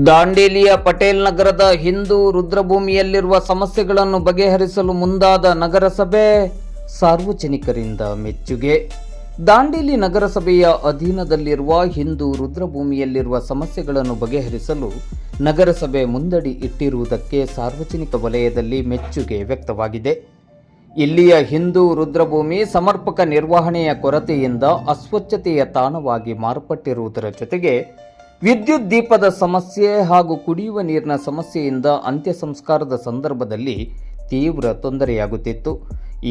ದಾಂಡೇಲಿಯ ಪಟೇಲ್ ನಗರದ ಹಿಂದೂ ರುದ್ರಭೂಮಿಯಲ್ಲಿರುವ ಸಮಸ್ಯೆಗಳನ್ನು ಬಗೆಹರಿಸಲು ಮುಂದಾದ ನಗರಸಭೆ, ಸಾರ್ವಜನಿಕರಿಂದ ಮೆಚ್ಚುಗೆ. ದಾಂಡೇಲಿ ನಗರಸಭೆಯ ಅಧೀನದಲ್ಲಿರುವ ಹಿಂದೂ ರುದ್ರಭೂಮಿಯಲ್ಲಿರುವ ಸಮಸ್ಯೆಗಳನ್ನು ಬಗೆಹರಿಸಲು ನಗರಸಭೆ ಮುಂದಡಿ ಇಟ್ಟಿರುವುದಕ್ಕೆ ಸಾರ್ವಜನಿಕ ವಲಯದಲ್ಲಿ ಮೆಚ್ಚುಗೆ ವ್ಯಕ್ತವಾಗಿದೆ. ಇಲ್ಲಿಯ ಹಿಂದೂ ರುದ್ರಭೂಮಿ ಸಮರ್ಪಕ ನಿರ್ವಹಣೆಯ ಕೊರತೆಯಿಂದ ಅಸ್ವಚ್ಛತೆಯ ತಾಣವಾಗಿ ಮಾರ್ಪಟ್ಟಿರುವುದರ ಜೊತೆಗೆ ವಿದ್ಯುತ್ ದೀಪದ ಸಮಸ್ಯೆ ಹಾಗೂ ಕುಡಿಯುವ ನೀರಿನ ಸಮಸ್ಯೆಯಿಂದ ಅಂತ್ಯ ಸಂಸ್ಕಾರದ ಸಂದರ್ಭದಲ್ಲಿ ತೀವ್ರ ತೊಂದರೆಯಾಗುತ್ತಿತ್ತು.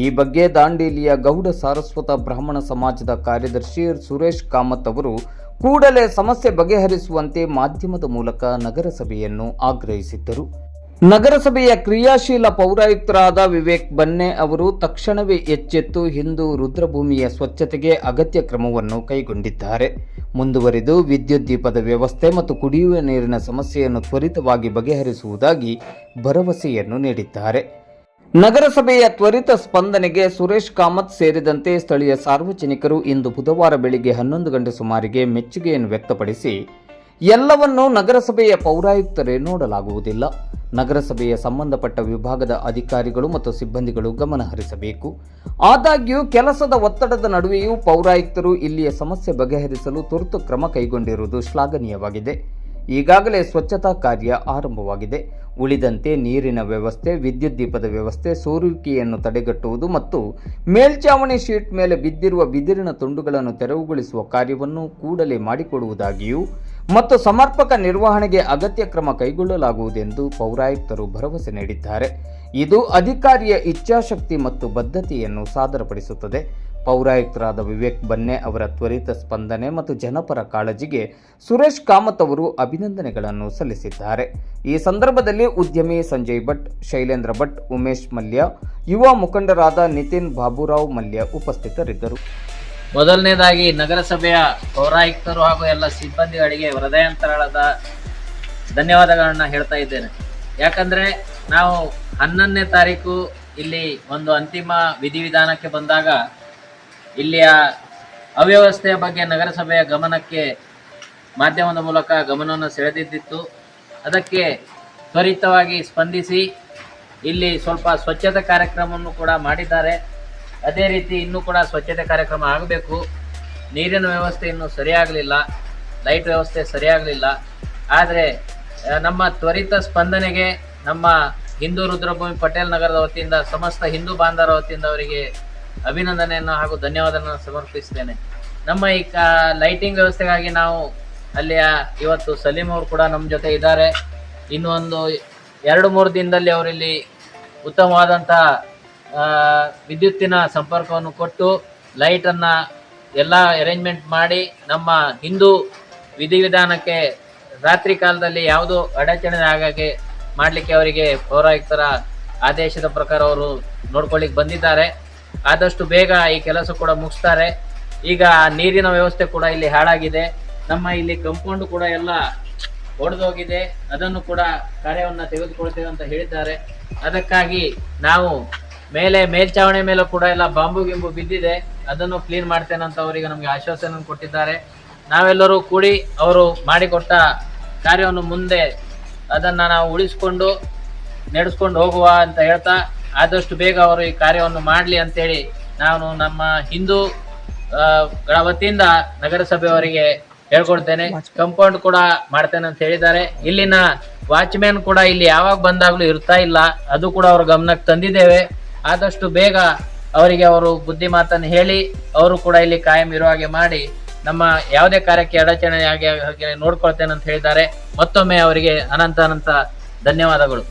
ಈ ಬಗ್ಗೆ ದಾಂಡೇಲಿಯ ಗೌಡ ಸಾರಸ್ವತ ಬ್ರಾಹ್ಮಣ ಸಮಾಜದ ಕಾರ್ಯದರ್ಶಿ ಸುರೇಶ್ ಕಾಮತ್ ಅವರು ಕೂಡಲೇ ಸಮಸ್ಯೆ ಬಗೆಹರಿಸುವಂತೆ ಮಾಧ್ಯಮದ ಮೂಲಕ ನಗರಸಭೆಯನ್ನು ಆಗ್ರಹಿಸಿದ್ದರು. ನಗರಸಭೆಯ ಕ್ರಿಯಾಶೀಲ ಪೌರಾಯುಕ್ತರಾದ ವಿವೇಕ್ ಬನ್ನೆ ಅವರು ತಕ್ಷಣವೇ ಎಚ್ಚೆತ್ತು ಹಿಂದೂ ರುದ್ರಭೂಮಿಯ ಸ್ವಚ್ಛತೆಗೆ ಅಗತ್ಯ ಕ್ರಮವನ್ನು ಕೈಗೊಂಡಿದ್ದಾರೆ. ಮುಂದುವರಿದು ವಿದ್ಯುತ್ ದೀಪದ ವ್ಯವಸ್ಥೆ ಮತ್ತು ಕುಡಿಯುವ ನೀರಿನ ಸಮಸ್ಯೆಯನ್ನು ತ್ವರಿತವಾಗಿ ಬಗೆಹರಿಸುವುದಾಗಿ ಭರವಸೆಯನ್ನು ನೀಡಿದ್ದಾರೆ. ನಗರಸಭೆಯ ತ್ವರಿತ ಸ್ಪಂದನೆಗೆ ಸುರೇಶ್ ಕಾಮತ್ ಸೇರಿದಂತೆ ಸ್ಥಳೀಯ ಸಾರ್ವಜನಿಕರು ಇಂದು ಬುಧವಾರ ಬೆಳಿಗ್ಗೆ 11 ಗಂಟೆ ಸುಮಾರಿಗೆ ಮೆಚ್ಚುಗೆಯನ್ನು ವ್ಯಕ್ತಪಡಿಸಿ, ಎಲ್ಲವನ್ನೂ ನಗರಸಭೆಯ ಪೌರಾಯುಕ್ತರೇ ನೋಡಲಾಗುವುದಿಲ್ಲ, ನಗರಸಭೆಯ ಸಂಬಂಧಪಟ್ಟ ವಿಭಾಗದ ಅಧಿಕಾರಿಗಳು ಮತ್ತು ಸಿಬ್ಬಂದಿಗಳು ಗಮನ ಹರಿಸಬೇಕು. ಆದಾಗ್ಯೂ ಕೆಲಸದ ಒತ್ತಡದ ನಡುವೆಯೂ ಪೌರಾಯುಕ್ತರು ಇಲ್ಲಿಯ ಸಮಸ್ಯೆ ಬಗೆಹರಿಸಲು ತುರ್ತು ಕ್ರಮ ಕೈಗೊಂಡಿರುವುದು ಶ್ಲಾಘನೀಯವಾಗಿದೆ. ಈಗಾಗಲೇ ಸ್ವಚ್ಛತಾ ಕಾರ್ಯ ಆರಂಭವಾಗಿದೆ. ಉಳಿದಂತೆ ನೀರಿನ ವ್ಯವಸ್ಥೆ, ವಿದ್ಯುತ್ ದೀಪದ ವ್ಯವಸ್ಥೆ, ಸೋರುವಿಕೆಯನ್ನು ತಡೆಗಟ್ಟುವುದು ಮತ್ತು ಮೇಲ್ಛಾವಣಿ ಶೀಟ್ ಮೇಲೆ ಬಿದ್ದಿರುವ ಬಿದಿರಿನ ತುಂಡುಗಳನ್ನು ತೆರವುಗೊಳಿಸುವ ಕಾರ್ಯವನ್ನು ಕೂಡಲೇ ಮಾಡಿಕೊಡುವುದಾಗಿಯೂ ಮತ್ತು ಸಮರ್ಪಕ ನಿರ್ವಹಣೆಗೆ ಅಗತ್ಯ ಕ್ರಮ ಕೈಗೊಳ್ಳಲಾಗುವುದೆಂದು ಪೌರಾಯುಕ್ತರು ಭರವಸೆ ನೀಡಿದ್ದಾರೆ. ಇದು ಅಧಿಕಾರಿಯ ಇಚ್ಛಾಶಕ್ತಿ ಮತ್ತು ಬದ್ಧತೆಯನ್ನು ಸಾದರಪಡಿಸುತ್ತದೆ. ಪೌರಾಯುಕ್ತರಾದ ವಿವೇಕ್ ಬನ್ನೆ ಅವರ ತ್ವರಿತ ಸ್ಪಂದನೆ ಮತ್ತು ಜನಪರ ಕಾಳಜಿಗೆ ಸುರೇಶ್ ಕಾಮತ್ ಅವರು ಅಭಿನಂದನೆಗಳನ್ನು ಸಲ್ಲಿಸಿದ್ದಾರೆ. ಈ ಸಂದರ್ಭದಲ್ಲಿ ಉದ್ಯಮಿ ಸಂಜಯ್ ಭಟ್, ಶೈಲೇಂದ್ರ ಭಟ್, ಉಮೇಶ್ ಮಲ್ಯ, ಯುವ ಮುಖಂಡರಾದ ನಿತಿನ್ ಬಾಬುರಾವ್ ಮಲ್ಯ ಉಪಸ್ಥಿತರಿದ್ದರು. ಮೊದಲನೇದಾಗಿ ನಗರಸಭೆಯ ಪೌರಾಯುಕ್ತರು ಹಾಗೂ ಎಲ್ಲ ಸಿಬ್ಬಂದಿಗಳಿಗೆ ಹೃದಯಾಂತರಾಳದ ಧನ್ಯವಾದಗಳನ್ನು ಹೇಳ್ತಾ ಇದ್ದೇನೆ. ಯಾಕಂದರೆ ನಾವು 11ನೇ ತಾರೀಕು ಇಲ್ಲಿ ಒಂದು ಅಂತಿಮ ವಿಧಿವಿಧಾನಕ್ಕೆ ಬಂದಾಗ ಇಲ್ಲಿಯ ಅವ್ಯವಸ್ಥೆಯ ಬಗ್ಗೆ ನಗರಸಭೆಯ ಗಮನಕ್ಕೆ ಮಾಧ್ಯಮದ ಮೂಲಕ ಗಮನವನ್ನು ಸೆಳೆದಿದ್ದಿತ್ತು. ಅದಕ್ಕೆ ತ್ವರಿತವಾಗಿ ಸ್ಪಂದಿಸಿ ಇಲ್ಲಿ ಸ್ವಲ್ಪ ಸ್ವಚ್ಛತೆ ಕಾರ್ಯಕ್ರಮವನ್ನು ಕೂಡ ಮಾಡಿದ್ದಾರೆ. ಅದೇ ರೀತಿ ಇನ್ನೂ ಕೂಡ ಸ್ವಚ್ಛತೆ ಕಾರ್ಯಕ್ರಮ ಆಗಬೇಕು. ನೀರಿನ ವ್ಯವಸ್ಥೆ ಇನ್ನೂ ಸರಿಯಾಗಲಿಲ್ಲ, ಲೈಟ್ ವ್ಯವಸ್ಥೆ ಸರಿಯಾಗಲಿಲ್ಲ. ಆದರೆ ನಮ್ಮ ತ್ವರಿತ ಸ್ಪಂದನೆಗೆ ನಮ್ಮ ಹಿಂದೂ ರುದ್ರಭೂಮಿ ಪಟೇಲ್ ನಗರದ ವತಿಯಿಂದ ಸಮಸ್ತ ಹಿಂದೂ ಬಾಂಧವರ ವತಿಯಿಂದ ಅವರಿಗೆ ಅಭಿನಂದನೆಯನ್ನು ಹಾಗೂ ಧನ್ಯವಾದವನ್ನು ಸಮರ್ಪಿಸ್ತೇನೆ. ನಮ್ಮ ಈ ಲೈಟಿಂಗ್ ವ್ಯವಸ್ಥೆಗಾಗಿ ನಾವು ಅಲ್ಲಿಯ ಇವತ್ತು ಸಲೀಂ ಅವರು ಕೂಡ ನಮ್ಮ ಜೊತೆ ಇದ್ದಾರೆ. ಇನ್ನು ಒಂದು 2-3 ದಿನದಲ್ಲಿ ಅವರಿಲ್ಲಿ ಉತ್ತಮವಾದಂಥ ವಿದ್ಯುತ್ತಿನ ಸಂಪರ್ಕವನ್ನು ಕೊಟ್ಟು ಲೈಟನ್ನು ಎಲ್ಲ ಅರೇಂಜ್ಮೆಂಟ್ ಮಾಡಿ ನಮ್ಮ ಹಿಂದೂ ವಿಧಿವಿಧಾನಕ್ಕೆ ರಾತ್ರಿ ಕಾಲದಲ್ಲಿ ಯಾವುದೋ ಅಡಚಣೆ ಆಗಾಗೆ ಮಾಡಲಿಕ್ಕೆ ಅವರಿಗೆ ಪೌರಾಯುಕ್ತರ ಆದೇಶದ ಪ್ರಕಾರ ಅವರು ನೋಡ್ಕೊಳ್ಳಿಕ್ಕೆ ಬಂದಿದ್ದಾರೆ. ಆದಷ್ಟು ಬೇಗ ಈ ಕೆಲಸ ಕೂಡ ಮುಗಿಸ್ತಾರೆ. ಈಗ ನೀರಿನ ವ್ಯವಸ್ಥೆ ಕೂಡ ಇಲ್ಲಿ ಹಾಳಾಗಿದೆ. ನಮ್ಮ ಇಲ್ಲಿ ಕಂಪೌಂಡ್ ಕೂಡ ಎಲ್ಲ ಒಡೆದೋಗಿದೆ. ಅದನ್ನು ಕೂಡ ಕಾರ್ಯವನ್ನು ತೆಗೆದುಕೊಳ್ತೇವೆ ಅಂತ ಹೇಳಿದ್ದಾರೆ. ಅದಕ್ಕಾಗಿ ನಾವು ಮೇಲ್ಛಾವಣಿ ಮೇಲೂ ಕೂಡ ಎಲ್ಲ ಬಾಂಬು ಗಿಂಬು ಬಿದ್ದಿದೆ, ಅದನ್ನು ಕ್ಲೀನ್ ಮಾಡ್ತೇನೆ ಅಂತ ಅವರಿಗೆ ನಮಗೆ ಆಶ್ವಾಸನೆ ಕೊಟ್ಟಿದ್ದಾರೆ. ನಾವೆಲ್ಲರೂ ಕೂಡಿ ಅವರು ಮಾಡಿಕೊಟ್ಟ ಕಾರ್ಯವನ್ನು ಮುಂದೆ ಅದನ್ನು ನಾವು ಉಳಿಸ್ಕೊಂಡು ನಡೆಸ್ಕೊಂಡು ಹೋಗುವ ಅಂತ ಹೇಳ್ತಾ, ಆದಷ್ಟು ಬೇಗ ಅವರು ಈ ಕಾರ್ಯವನ್ನು ಮಾಡಲಿ ಅಂತೇಳಿ ನಾನು ನಮ್ಮ ಹಿಂದೂ ಗಳ ವತಿಯಿಂದ ನಗರಸಭೆಯವರಿಗೆ ಹೇಳ್ಕೊಡ್ತೇನೆ. ಕಂಪೌಂಡ್ ಕೂಡ ಮಾಡ್ತೇನೆ ಅಂತ ಹೇಳಿದ್ದಾರೆ. ಇಲ್ಲಿನ ವಾಚ್ಮ್ಯಾನ್ ಕೂಡ ಇಲ್ಲಿ ಯಾವಾಗ ಬಂದಾಗಲೂ ಇರ್ತಾ ಇಲ್ಲ, ಅದು ಕೂಡ ಅವ್ರ ಗಮನಕ್ಕೆ ತಂದಿದ್ದೇವೆ. ಆದಷ್ಟು ಬೇಗ ಅವರಿಗೆ ಅವರು ಬುದ್ಧಿ ಮಾತನ್ನು ಹೇಳಿ ಅವರು ಕೂಡ ಇಲ್ಲಿ ಕಾಯಂ ಇರುವ ಹಾಗೆ ಮಾಡಿ ನಮ್ಮ ಯಾವುದೇ ಕಾರ್ಯಕ್ಕೆ ಅಡಚಣೆ ಹಾಗೆ ನೋಡ್ಕೊಳ್ತೇನೆ ಅಂತ ಹೇಳಿದ್ದಾರೆ. ಮತ್ತೊಮ್ಮೆ ಅವರಿಗೆ ಅನಂತ ಧನ್ಯವಾದಗಳು.